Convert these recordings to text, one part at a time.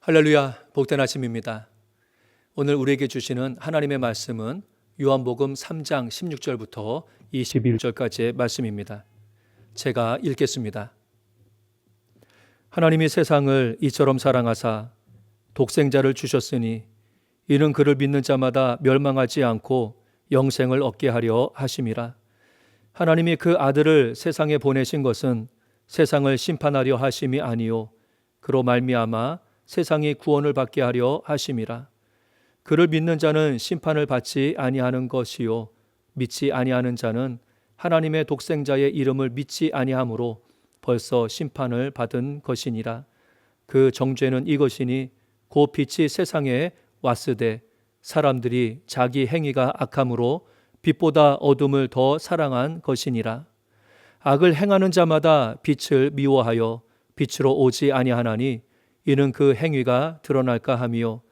할렐루야, 복된 아침입니다. 오늘 우리에게 주시는 하나님의 말씀은 요한복음 3장 16절부터 21절까지의 말씀입니다. 제가 읽겠습니다. 하나님이 세상을 이처럼 사랑하사 독생자를 주셨으니 이는 그를 믿는 자마다 멸망하지 않고 영생을 얻게 하려 하심이라. 하나님이 그 아들을 세상에 보내신 것은 세상을 심판하려 하심이 아니요 그로 말미암아 세상이 구원을 받게 하려 하심이라. 그를 믿는 자는 심판을 받지 아니하는 것이요 믿지 아니하는 자는 하나님의 독생자의 이름을 믿지 아니하므로 벌써 심판을 받은 것이니라. 그 정죄는 이것이니 곧 빛이 세상에 왔으되 사람들이 자기 행위가 악함으로 빛보다 어둠을 더 사랑한 것이니라. 악을 행하는 자마다 빛을 미워하여 빛으로 오지 아니하나니 이는 그 행위가 드러날까 하며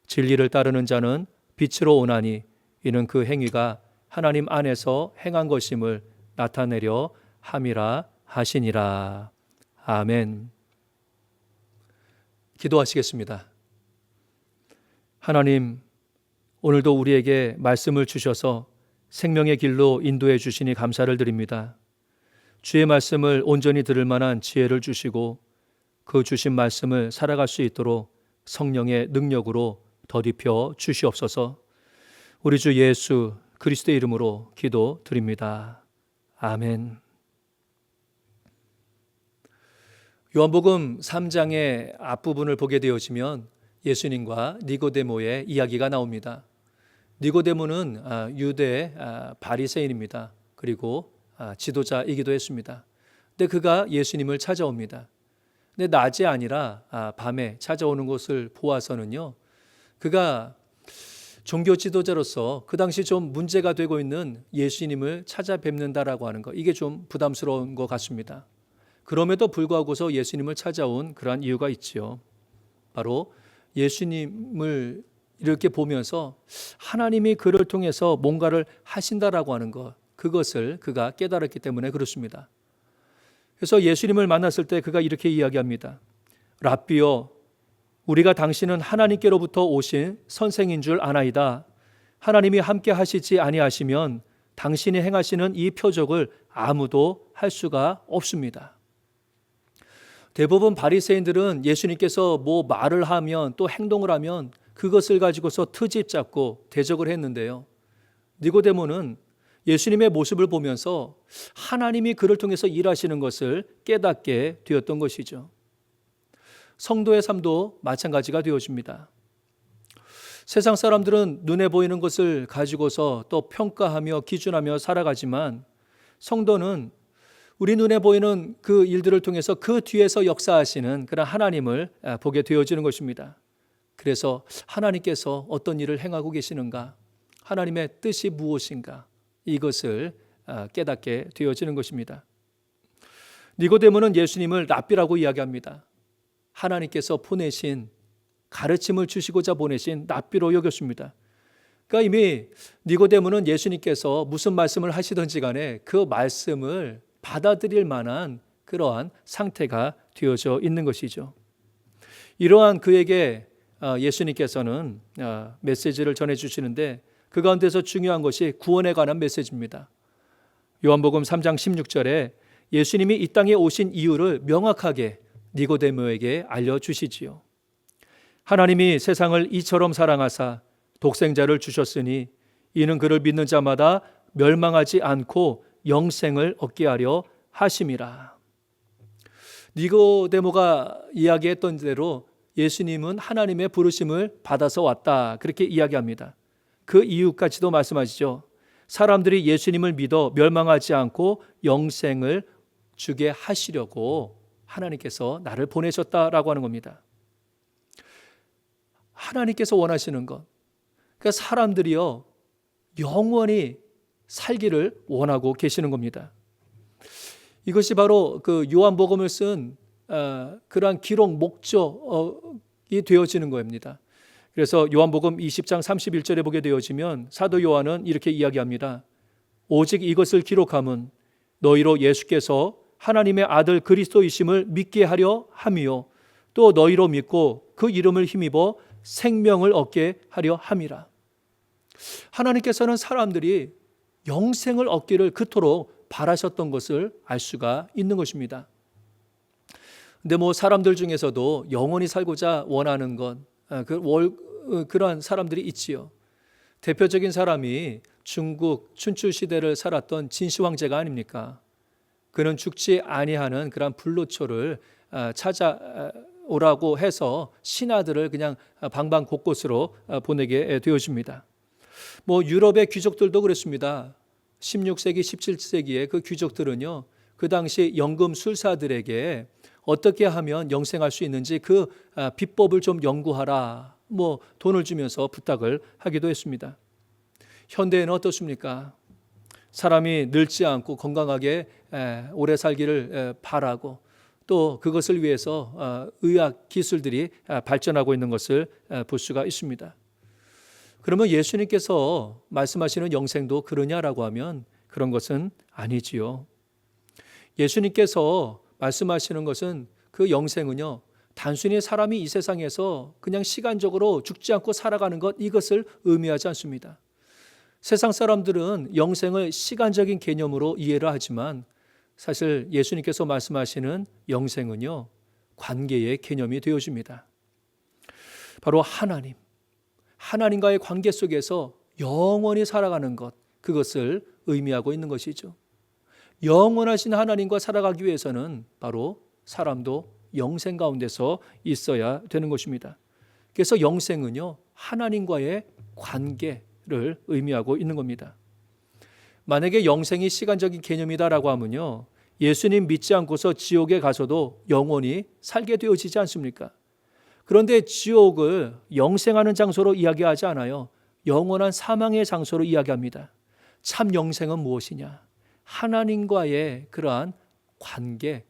진리를 따르는 자는 빛으로 오나니 이는 그 행위가 하나님 안에서 행한 것임을 나타내려 함이라 하시니라. 아멘. 기도하시겠습니다. 하나님, 오늘도 우리에게 말씀을 주셔서 생명의 길로 인도해 주시니 감사를 드립니다. 주의 말씀을 온전히 들을 만한 지혜를 주시고 그 주신 말씀을 살아갈 수 있도록 성령의 능력으로 덧입혀 주시옵소서. 우리 주 예수 그리스도의 이름으로 기도드립니다. 아멘. 요한복음 3장의 앞부분을 보게 되어지면 예수님과 니고데모의 이야기가 나옵니다. 니고데모는 유대 바리새인입니다. 그리고 지도자이기도 했습니다. 근데 그가 예수님을 찾아옵니다. 근데 낮이 아니라 밤에 찾아오는 것을 보아서는요, 그가 종교 지도자로서 그 당시 좀 문제가 되고 있는 예수님을 찾아뵙는다라고 하는 것, 이게 좀 부담스러운 것 같습니다. 그럼에도 불구하고서 예수님을 찾아온 그러한 이유가 있지요. 바로 예수님을 이렇게 보면서 하나님이 그를 통해서 뭔가를 하신다라고 하는 것, 그것을 그가 깨달았기 때문에 그렇습니다. 그래서 예수님을 만났을 때 그가 이렇게 이야기합니다. 랍비여, 우리가 당신은 하나님께로부터 오신 선생인 줄 아나이다. 하나님이 함께 하시지 아니하시면 당신이 행하시는 이 표적을 아무도 할 수가 없습니다. 대부분 바리새인들은 예수님께서 뭐 말을 하면 또 행동을 하면 그것을 가지고서 트집 잡고 대적을 했는데요. 니고데모는 예수님의 모습을 보면서 하나님이 그를 통해서 일하시는 것을 깨닫게 되었던 것이죠. 성도의 삶도 마찬가지가 되어집니다. 세상 사람들은 눈에 보이는 것을 가지고서 또 평가하며 기준하며 살아가지만 성도는 우리 눈에 보이는 그 일들을 통해서 그 뒤에서 역사하시는 그런 하나님을 보게 되어지는 것입니다. 그래서 하나님께서 어떤 일을 행하고 계시는가, 하나님의 뜻이 무엇인가, 이것을 깨닫게 되어지는 것입니다. 니고데모는 예수님을 랍비라고 이야기합니다. 하나님께서 보내신, 가르침을 주시고자 보내신 랍비로 여겼습니다. 그러니까 이미 니고데모는 예수님께서 무슨 말씀을 하시든지 간에 그 말씀을 받아들일 만한 그러한 상태가 되어져 있는 것이죠. 이러한 그에게 예수님께서는 메시지를 전해주시는데 그 가운데서 중요한 것이 구원에 관한 메시지입니다. 요한복음 3장 16절에 예수님이 이 땅에 오신 이유를 명확하게 니고데모에게 알려주시지요. 하나님이 세상을 이처럼 사랑하사 독생자를 주셨으니 이는 그를 믿는 자마다 멸망하지 않고 영생을 얻게 하려 하심이라. 니고데모가 이야기했던 대로 예수님은 하나님의 부르심을 받아서 왔다, 그렇게 이야기합니다. 그 이유까지도 말씀하시죠. 사람들이 예수님을 믿어 멸망하지 않고 영생을 주게 하시려고 하나님께서 나를 보내셨다라고 하는 겁니다. 하나님께서 원하시는 것, 그러니까 사람들이요 영원히 살기를 원하고 계시는 겁니다. 이것이 바로 그 요한복음을 쓴 그러한 기록 목적이 되어지는 겁니다. 그래서 요한복음 20장 31절에 보게 되어지면 사도 요한은 이렇게 이야기합니다. 오직 이것을 기록함은 너희로 예수께서 하나님의 아들 그리스도이심을 믿게 하려 함이요 또 너희로 믿고 그 이름을 힘입어 생명을 얻게 하려 함이라. 하나님께서는 사람들이 영생을 얻기를 그토록 바라셨던 것을 알 수가 있는 것입니다. 근데 사람들 중에서도 영원히 살고자 원하는 것, 그러한 사람들이 있지요. 대표적인 사람이 중국 춘추 시대를 살았던 진시 황제가 아닙니까? 그는 죽지 아니하는 그런 불로초를 찾아오라고 해서 신하들을 그냥 방방 곳곳으로 보내게 되어집니다. 유럽의 귀족들도 그랬습니다. 16세기, 17세기의 그 귀족들은요, 그 당시 연금술사들에게 어떻게 하면 영생할 수 있는지 그 비법을 좀 연구하라, 돈을 주면서 부탁을 하기도 했습니다. 현대에는 어떻습니까? 사람이 늙지 않고 건강하게 오래 살기를 바라고 또 그것을 위해서 의학 기술들이 발전하고 있는 것을 볼 수가 있습니다. 그러면 예수님께서 말씀하시는 영생도 그러냐라고 하면 그런 것은 아니지요. 예수님께서 말씀하시는 것은 그 영생은요, 단순히 사람이 이 세상에서 그냥 시간적으로 죽지 않고 살아가는 것, 이것을 의미하지 않습니다. 세상 사람들은 영생을 시간적인 개념으로 이해를 하지만 사실 예수님께서 말씀하시는 영생은요, 관계의 개념이 되어집니다. 바로 하나님과의 관계 속에서 영원히 살아가는 것, 그것을 의미하고 있는 것이죠. 영원하신 하나님과 살아가기 위해서는 바로 사람도 영생 가운데서 있어야 되는 것입니다. 그래서 영생은요, 하나님과의 관계를 의미하고 있는 겁니다. 만약에 영생이 시간적인 개념이다라고 하면요, 예수님 믿지 않고서 지옥에 가서도 영원히 살게 되어지지 않습니까? 그런데 지옥을 영생하는 장소로 이야기하지 않아요. 영원한 사망의 장소로 이야기합니다. 참 영생은 무엇이냐? 하나님과의 그러한 관계를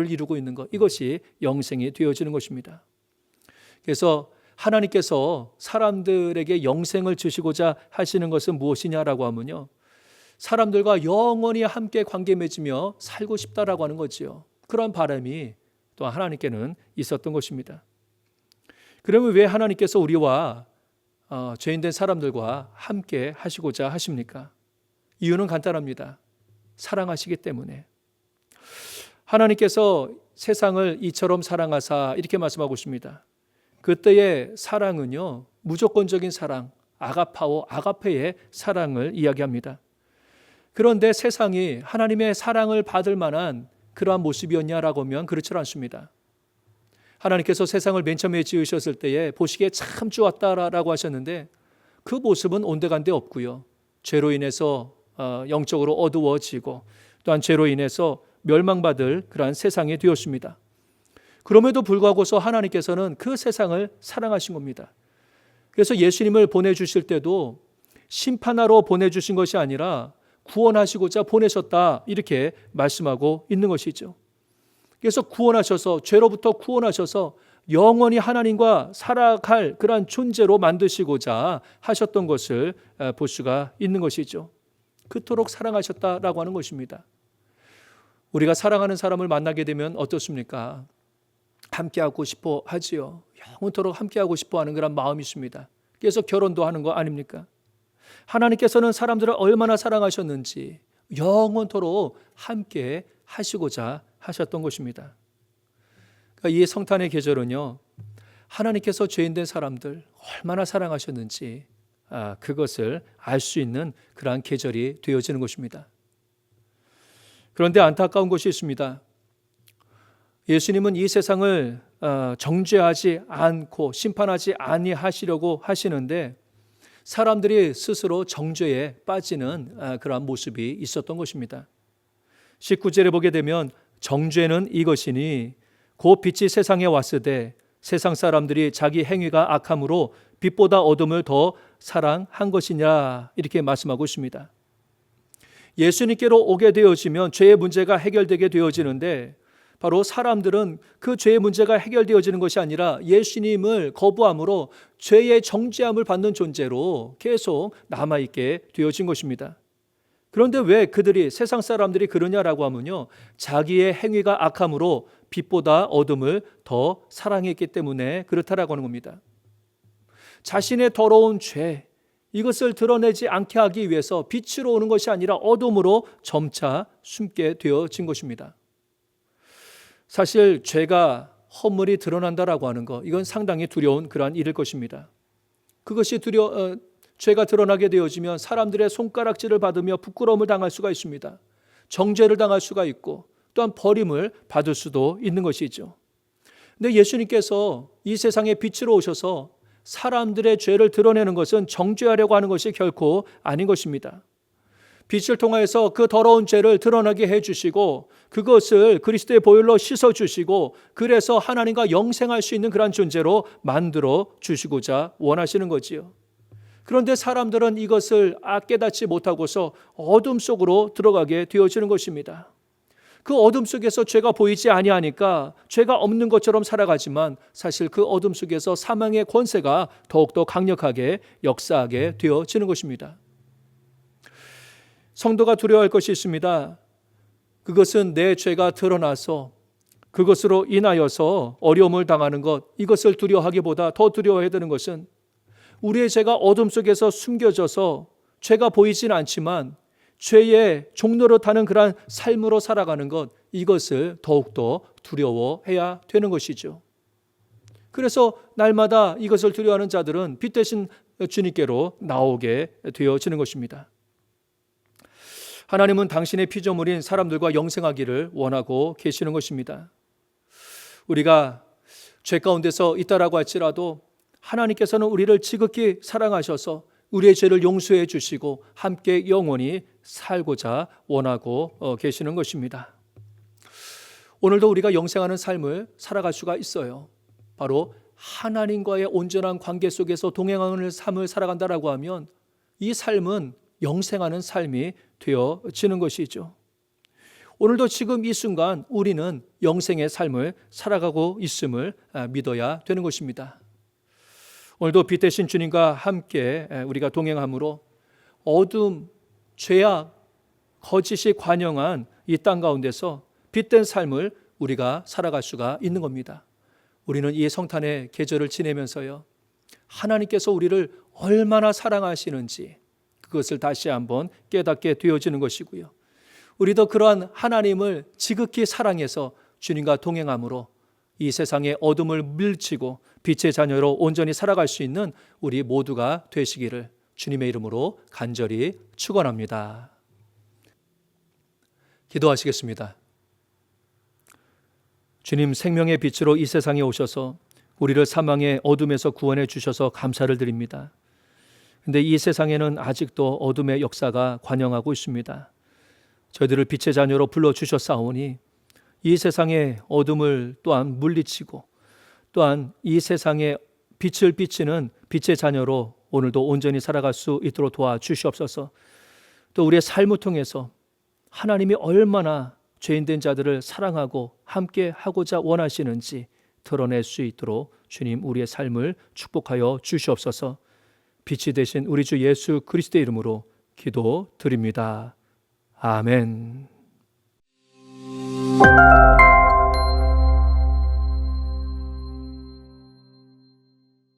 이루고 있는 것, 이것이 영생이 되어지는 것입니다. 그래서 하나님께서 사람들에게 영생을 주시고자 하시는 것은 무엇이냐라고 하면요, 사람들과 영원히 함께 관계 맺으며 살고 싶다라고 하는 거지요. 그런 바람이 또 하나님께는 있었던 것입니다. 그러면 왜 하나님께서 우리와 죄인된 사람들과 함께 하시고자 하십니까? 이유는 간단합니다. 사랑하시기 때문에. 하나님께서 세상을 이처럼 사랑하사 이렇게 말씀하고 있습니다. 그때의 사랑은요, 무조건적인 사랑, 아가페의 사랑을 이야기합니다. 그런데 세상이 하나님의 사랑을 받을 만한 그러한 모습이었냐라고 하면 그렇지 않습니다. 하나님께서 세상을 맨 처음에 지으셨을 때에 보시기에 참 좋았다라고 하셨는데 그 모습은 온데간데 없고요. 죄로 인해서 영적으로 어두워지고 또한 죄로 인해서 멸망받을 그러한 세상이 되었습니다. 그럼에도 불구하고서 하나님께서는 그 세상을 사랑하신 겁니다. 그래서 예수님을 보내주실 때도 심판하러 보내주신 것이 아니라 구원하시고자 보내셨다, 이렇게 말씀하고 있는 것이죠. 그래서 구원하셔서, 죄로부터 구원하셔서 영원히 하나님과 살아갈 그러한 존재로 만드시고자 하셨던 것을 볼 수가 있는 것이죠. 그토록 사랑하셨다라고 하는 것입니다. 우리가 사랑하는 사람을 만나게 되면 어떻습니까? 함께하고 싶어 하지요. 영원토록 함께하고 싶어 하는 그런 마음이 있습니다. 그래서 결혼도 하는 거 아닙니까? 하나님께서는 사람들을 얼마나 사랑하셨는지 영원토록 함께 하시고자 하셨던 것입니다. 그러니까 이 성탄의 계절은요, 하나님께서 죄인된 사람들 얼마나 사랑하셨는지 그것을 알 수 있는 그러한 계절이 되어지는 것입니다. 그런데 안타까운 것이 있습니다. 예수님은 이 세상을 정죄하지 않고 심판하지 아니하시려고 하시는데 사람들이 스스로 정죄에 빠지는 그러한 모습이 있었던 것입니다. 19절에 보게 되면 정죄는 이것이니 곧 빛이 세상에 왔으되 세상 사람들이 자기 행위가 악함으로 빛보다 어둠을 더 사랑한 것이냐, 이렇게 말씀하고 있습니다. 예수님께로 오게 되어지면 죄의 문제가 해결되게 되어지는데 바로 사람들은 그 죄의 문제가 해결되어지는 것이 아니라 예수님을 거부함으로 죄의 정죄함을 받는 존재로 계속 남아있게 되어진 것입니다. 그런데 왜 그들이 세상 사람들이 그러냐라고 하면요, 자기의 행위가 악함으로 빛보다 어둠을 더 사랑했기 때문에 그렇다라고 하는 겁니다. 자신의 더러운 죄, 이것을 드러내지 않게 하기 위해서 빛으로 오는 것이 아니라 어둠으로 점차 숨게 되어진 것입니다. 사실 죄가 허물이 드러난다라고 하는 것, 이건 상당히 두려운 그러한 일일 것입니다. 그것이 죄가 드러나게 되어지면 사람들의 손가락질을 받으며 부끄러움을 당할 수가 있습니다. 정죄를 당할 수가 있고 또한 버림을 받을 수도 있는 것이죠. 근데 예수님께서 이 세상에 빛으로 오셔서 사람들의 죄를 드러내는 것은 정죄하려고 하는 것이 결코 아닌 것입니다. 빛을 통하여서 그 더러운 죄를 드러나게 해주시고 그것을 그리스도의 보혈로 씻어주시고 그래서 하나님과 영생할 수 있는 그런 존재로 만들어 주시고자 원하시는 거지요. 그런데 사람들은 이것을 깨닫지 못하고서 어둠 속으로 들어가게 되어지는 것입니다. 그 어둠 속에서 죄가 보이지 아니하니까 죄가 없는 것처럼 살아가지만 사실 그 어둠 속에서 사망의 권세가 더욱더 강력하게 역사하게 되어지는 것입니다. 성도가 두려워할 것이 있습니다. 그것은 내 죄가 드러나서 그것으로 인하여서 어려움을 당하는 것, 이것을 두려워하기보다 더 두려워해야 되는 것은 우리의 죄가 어둠 속에서 숨겨져서 죄가 보이진 않지만 죄의 종노릇하는 그러한 삶으로 살아가는 것, 이것을 더욱더 두려워해야 되는 것이죠. 그래서 날마다 이것을 두려워하는 자들은 빛 대신 주님께로 나오게 되어지는 것입니다. 하나님은 당신의 피조물인 사람들과 영생하기를 원하고 계시는 것입니다. 우리가 죄 가운데서 있다라고 할지라도 하나님께서는 우리를 지극히 사랑하셔서 우리의 죄를 용서해 주시고 함께 영원히 살고자 원하고 계시는 것입니다. 오늘도 우리가 영생하는 삶을 살아갈 수가 있어요. 바로 하나님과의 온전한 관계 속에서 동행하는 삶을 살아간다라고 하면 이 삶은 영생하는 삶이 되어지는 것이죠. 오늘도 지금 이 순간 우리는 영생의 삶을 살아가고 있음을 믿어야 되는 것입니다. 오늘도 빛 대신 주님과 함께 우리가 동행함으로 어둠, 죄악, 거짓이 관영한 이 땅 가운데서 빛된 삶을 우리가 살아갈 수가 있는 겁니다. 우리는 이 성탄의 계절을 지내면서요, 하나님께서 우리를 얼마나 사랑하시는지 그것을 다시 한번 깨닫게 되어지는 것이고요. 우리도 그러한 하나님을 지극히 사랑해서 주님과 동행함으로 이 세상의 어둠을 물리치고 빛의 자녀로 온전히 살아갈 수 있는 우리 모두가 되시기를 주님의 이름으로 간절히 축원합니다. 기도하시겠습니다. 주님, 생명의 빛으로 이 세상에 오셔서 우리를 사망의 어둠에서 구원해 주셔서 감사를 드립니다. 그런데 이 세상에는 아직도 어둠의 역사가 관영하고 있습니다. 저희들을 빛의 자녀로 불러주셨사오니 이 세상의 어둠을 또한 물리치고 또한 이 세상에 빛을 비치는 빛의 자녀로 오늘도 온전히 살아갈 수 있도록 도와주시옵소서. 또 우리의 삶을 통해서 하나님이 얼마나 죄인된 자들을 사랑하고 함께 하고자 원하시는지 드러낼 수 있도록 주님 우리의 삶을 축복하여 주시옵소서. 빛이 되신 우리 주 예수 그리스도의 이름으로 기도드립니다. 아멘.